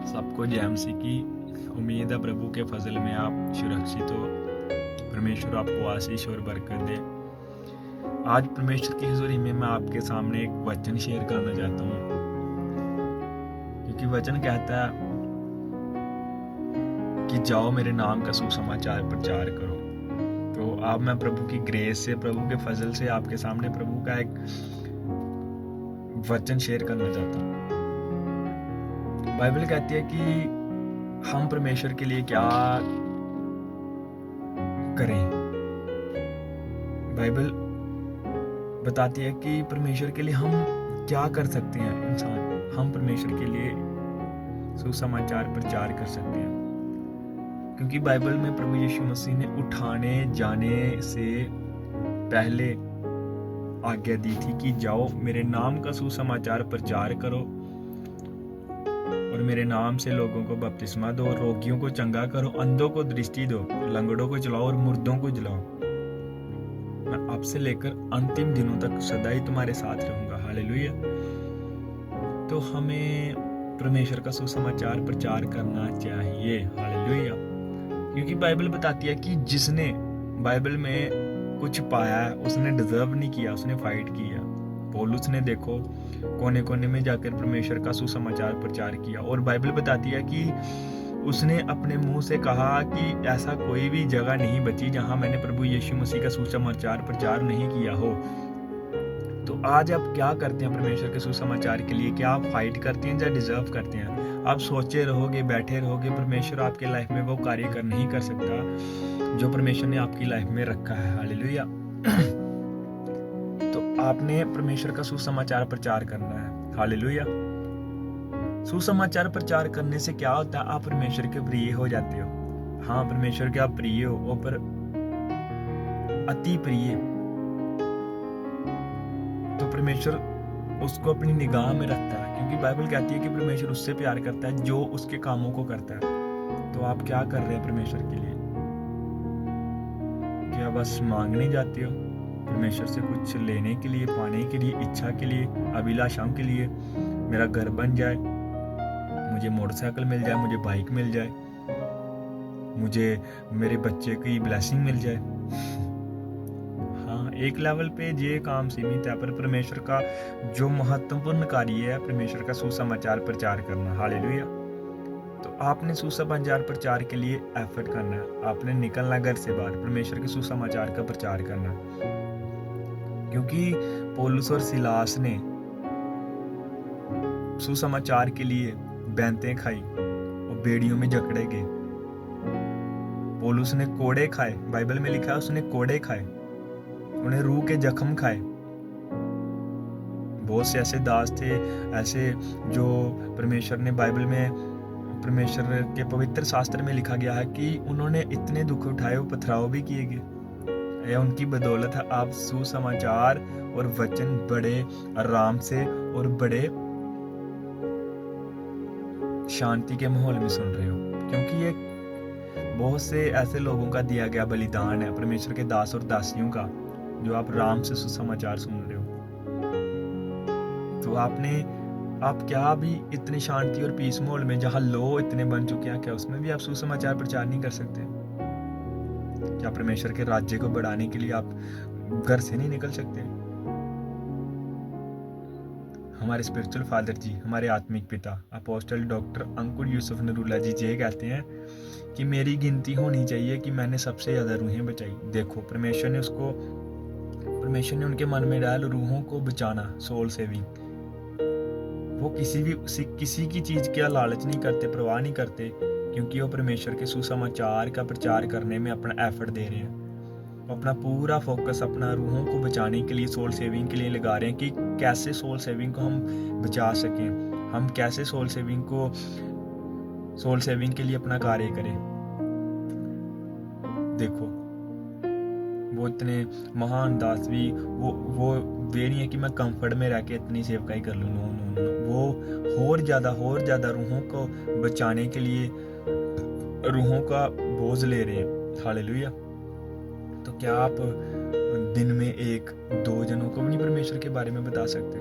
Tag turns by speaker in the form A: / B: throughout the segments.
A: सबको जय मसीह की उम्मीद है। प्रभु के फजल में आप सुरक्षित हो। परमेश्वर आपको आशीष और बरकत दे। आज परमेश्वर की हुजूरी में मैं आपके सामने एक वचन शेयर करना चाहता हूँ, क्योंकि वचन कहता है कि जाओ मेरे नाम का सुसमाचार प्रचार करो। तो अब मैं प्रभु की ग्रेस से, प्रभु के फजल से आपके सामने प्रभु का एक वचन शेयर करना चाहता हूँ। बाइबल कहती है कि हम परमेश्वर के लिए क्या करें। बाइबल बताती है कि परमेश्वर के लिए हम क्या कर सकते हैं। इंसान हम परमेश्वर के लिए सुसमाचार प्रचार कर सकते हैं, क्योंकि बाइबल में प्रभु यीशु मसीह ने उठाने जाने से पहले आज्ञा दी थी कि जाओ मेरे नाम का सुसमाचार प्रचार करो और मेरे नाम से लोगों को बपतिस्मा दो, रोगियों को चंगा करो, अंधों को दृष्टि दो, लंगड़ों को चलाओ और मुर्दों को जलाओ। मैं आपसे लेकर अंतिम दिनों तक सदा ही तुम्हारे साथ रहूंगा। हालेलुया। तो हमें परमेश्वर का सुसमाचार प्रचार करना चाहिए। हालेलुया। क्योंकि बाइबल बताती है कि जिसने बाइबल में कुछ पाया है उसने डिजर्व नहीं किया, उसने फाइट किया। पौलुस ने देखो कोने कोने में जाकर परमेश्वर का सुसमाचार प्रचार किया, और बाइबल बताती है कि उसने अपने मुंह से कहा कि ऐसा कोई भी जगह नहीं बची जहां मैंने प्रभु यीशु मसीह का सुसमाचार प्रचार नहीं किया हो। तो आज आप क्या करते हैं परमेश्वर के सुसमाचार के लिए? क्या आप फाइट करते हैं या डिजर्व करते हैं? आप सोचे रहोगे, बैठे रहोगे, परमेश्वर आपके लाइफ में वो कार्य कर नहीं कर सकता जो परमेश्वर ने आपकी लाइफ में रखा है। हालेलुया। तो आपने परमेश्वर का सुसमाचार प्रचार करना है। हालेलुया। सुसमाचार प्रचार करने से क्या होता है? आप परमेश्वर के प्रिय हो जाते हो। हाँ, परमेश्वर के आप प्रिय हो, पर अति प्रिय। तो परमेश्वर उसको अपनी निगाह में रखता है, क्योंकि बाइबल कहती है कि परमेश्वर उससे प्यार करता है जो उसके कामों को करता है। तो आप क्या कर रहे हैं परमेश्वर के लिए? क्या बस मांगने जाते हो परमेश्वर से कुछ लेने के लिए, पाने के लिए, इच्छा के लिए, अभिलाषाओं के लिए? मेरा घर बन जाए, मुझे मोटरसाइकिल मिल जाए, मुझे बाइक मिल जाए, मुझे मेरे बच्चे की ब्लेसिंग मिल जाए। हाँ, एक लेवल पे ये काम सीमित है, पर परमेश्वर का जो महत्वपूर्ण कार्य है परमेश्वर का सुसमाचार प्रचार करना। हालेलुया। तो आपने सुसमाचार प्रचार के लिए एफर्ट करना है। आपने निकलना घर से बाहर, परमेश्वर के सुसमाचार का प्रचार करना, क्योंकि पौलुस और सिलास ने सुसमाचार के लिए बैंतें खाई और बेड़ियों में जकड़े गए। पौलुस ने कोड़े खाए, बाइबल में लिखा है उसने कोड़े खाए, उन्हें रूह के जख्म खाए। बहुत से ऐसे दास थे, ऐसे जो परमेश्वर ने बाइबल में, परमेश्वर के पवित्र शास्त्र में लिखा गया है कि उन्होंने इतने दुख उठाए, वो पथराव भी किए गए। यह उनकी बदौलत है आप सुसमाचार और वचन बड़े आराम से और बड़े शांति के माहौल में सुन रहे हो, क्योंकि ये बहुत से ऐसे लोगों का दिया गया बलिदान है, परमेश्वर के दास और दासियों का, जो आप आराम से सुसमाचार सुन रहे हो। तो आप क्या भी इतनी शांति और पीस माहौल में जहां लो इतने बन चुके हैं, क्या उसमें भी आप सुसमाचार प्रचार नहीं कर सकते? क्या परमेश्वर के राज्य को बढ़ाने के लिए आप घर से नहीं निकल सकते? हमारे स्पिरिचुअल फादर जी, हमारे आत्मिक पिता अपोस्टल डॉक्टर अंकुर यूसुफ नरूला जी ये कहते हैं कि मेरी गिनती होनी चाहिए कि मैंने सबसे ज्यादा रूहें बचाई। देखो, परमेश्वर ने उनके मन में डाल रूहों को बचाना, सोल सेविंग। वो किसी की चीज का लालच नहीं करते, परवाह नहीं करते, क्योंकि वो परमेश्वर के सुसमाचार का प्रचार करने में अपना एफर्ट दे रहे हैं। अपना पूरा फोकस अपना रूहों को बचाने के लिए, सोल सेविंग के लिए लगा रहे हैं कि कैसे सोल सेविंग को हम बचा सकें, हम कैसे सोल सेविंग के लिए अपना कार्य करें। देखो, वो इतने महान दास भी वो वे नहीं है कि मैं कंफर्ट में रह के इतनी सेवकाई कर लूँ। नो नो नो, वो और ज्यादा रूहों को बचाने के लिए रूहों का बोझ ले रहे हैं। हालेलुया। तो क्या आप दिन में 1-2 जनों को भी नहीं परमेश्वर के बारे में बता सकते?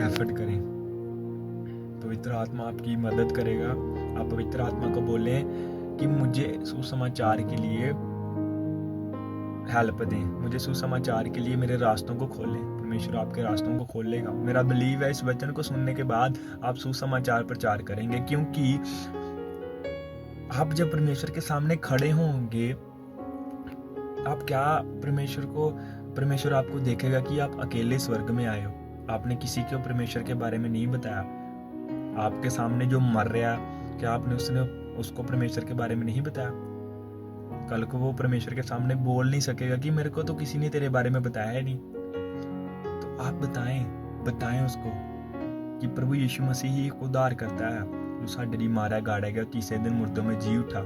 A: एफर्ट करें। पवित्र आत्मा आपकी मदद करेगा। आप पवित्र आत्मा को बोलें कि मुझे सुसमाचार के लिए हेल्प दें, मुझे सुसमाचार के लिए मेरे रास्तों को खोलें। परमेश्वर आपके रास्तों को खोलेगा। मेरा बिलीव है इस वचन को सुनने के बाद आप सुसमाचार प्रचार करेंगे, क्योंकि आप जब परमेश्वर के सामने खड़े होंगे, आप क्या परमेश्वर आपको देखेगा कि आप अकेले स्वर्ग में आए हो। आपने किसी को परमेश्वर के बारे में नहीं बताया। आपके सामने जो मर रहा, क्या आपने उसको परमेश्वर के बारे में नहीं बताया? कल को वो परमेश्वर के सामने बोल नहीं सकेगा कि मेरे को तो किसी ने तेरे बारे में बताया है नहीं। तो आप बताएं उसको कि प्रभु यीशु मसीह ही एक उद्धार करता है, जो साडे ली मारा गाड़ा गया, तीसरे दिन मुर्दों में जी उठा।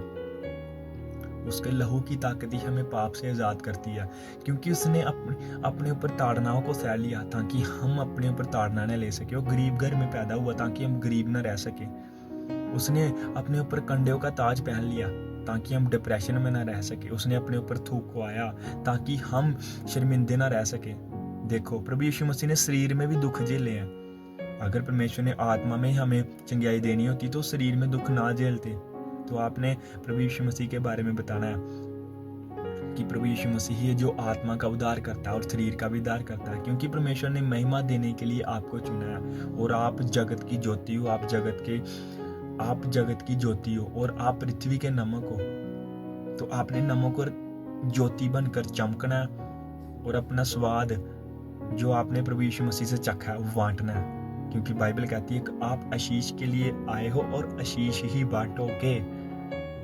A: उसके लहू की ताकत ही हमें पाप से आजाद करती है, क्योंकि उसने अपने ऊपर ताड़नाओं को सह लिया ताकि हम अपने ऊपर ताड़ना न ले सके। वो गरीब घर में पैदा हुआ ताकि हम गरीब न रह सके। उसने अपने ऊपर कंडेयों का ताज पहन लिया ताकि हम डिप्रेशन में ना रह सके। उसने अपने ऊपर थूक को आया ताकि हम शर्मिंदे ना रह सके। देखो, प्रभु यीशु मसीह ने शरीर में भी दुख झेले हैं। अगर परमेश्वर ने आत्मा में हमें चंगाई देनी होती तो शरीर में दुख ना झेलते। तो आपने प्रभु यीशु मसीह के बारे में बताना है कि प्रभु यीशु मसीह है जो आत्मा का उद्धार करता है और शरीर का भी उद्धार करता है, क्योंकि परमेश्वर ने महिमा देने के लिए आपको चुना है। और आप जगत की ज्योति हो, आप जगत की ज्योति हो और आप पृथ्वी के नमक हो। तो आपने नमक और ज्योति बनकर चमकना और अपना स्वाद जो आपने प्रभु यीशु मसीह से चखा है वो बांटना है, क्योंकि बाइबल कहती है कि आप आशीष के लिए आए हो और आशीष ही बांटोगे।